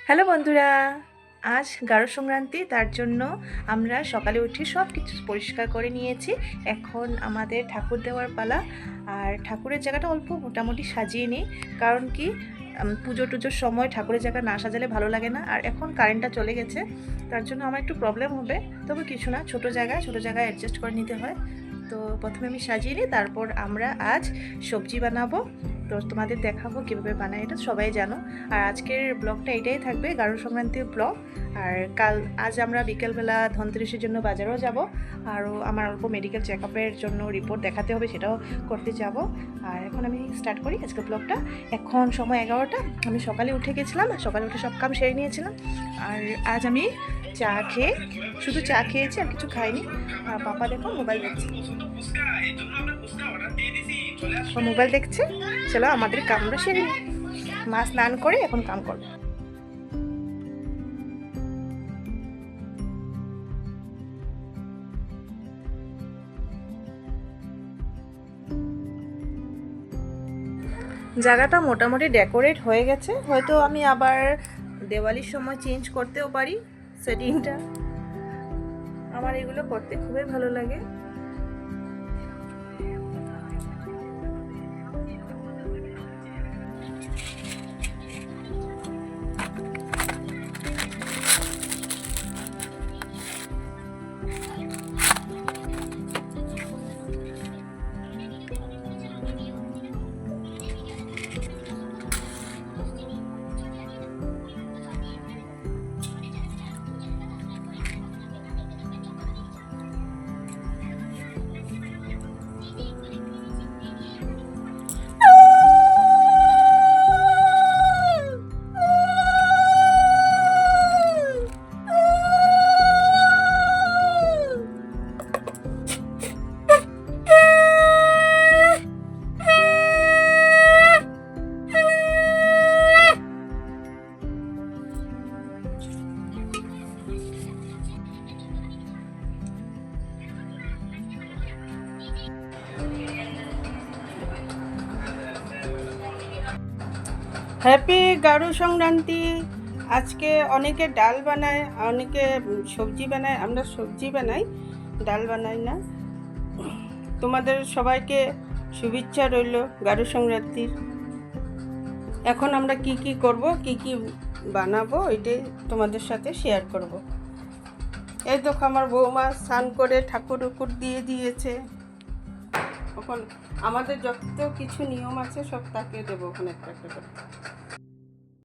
Hello বন্ধুরা, আজ গারো সংক্রান্তি, তার জন্য আমরা সকালে উঠে সব কিছু পরিষ্কার করে নিয়েছি। এখন আমাদের ঠাকুর দেওয়ার পালা। আর ঠাকুরের জায়গাটা অল্প মোটামুটি সাজিয়ে নিই, কারণ কি পুজো টুজোর সময় ঠাকুরের জায়গা না সাজালে ভালো লাগে না। আর এখন কারেন্টটা চলে গেছে, তার জন্য আমার একটু প্রবলেম হবে, তবে কিছু না, ছোটো জায়গায় অ্যাডজাস্ট করে নিতে হয়। তো প্রথমে আমি সাজিয়ে নিই, তারপর আমরা আজ সবজি বানাবো। তো তোমাদের দেখাবো কীভাবে বানাই, এটা সবাই জানো। আর আজকের ব্লগটা এটাই থাকবে, গারো সংক্রান্তির ব্লগ। আর আজ আমরা বিকেলবেলা ধনতেরাসের জন্য বাজারেও যাব, আরও আমার অল্প মেডিকেল চেক আপের জন্য রিপোর্ট দেখাতে হবে, সেটাও করতে যাব। আর এখন আমি স্টার্ট করি আজকের ব্লগটা। এখন সময় 11টা। আমি সকালে উঠে গেছিলাম, সকালে উঠে সব কাম সেরে নিয়েছিলাম। আর আজ আমি শুধু চা খেয়েছি, আর কিছু খাইনি। আর পাপা দেখো মোবাইল দেখছে, মোবাইল দেখছে। চলো আমাদের কামরা সেরে নিই, মা স্নান করে এখন কাম করবো। জায়গাটা মোটামুটি ডেকোরেট হয়ে গেছে, হয়তো আমি আবার দেওয়ালির সময় চেঞ্জ করতেও পারি সেটিংটা। আমার এগুলো করতে খুবই ভালো লাগে। হ্যাপি গারু সংক্রান্তি। আজকে অনেকে ডাল বানায়, অনেকে সবজি বানায়। আমরা সবজি বানাই, ডাল বানাই না। তোমাদের সবাইকে শুভেচ্ছা রইল গারু সংক্রান্তির। এখন আমরা কি কি করব, কি কি বানাবো, এটাই তোমাদের সাথে শেয়ার করব। এই দেখো আমার বৌমা স্নান করে ঠাকুর উকুর দিয়ে দিয়েছে। এখন আমাদের যত কিছু নিয়ম আছে সব তাকে দেবো ওখানে একটা একটা করে।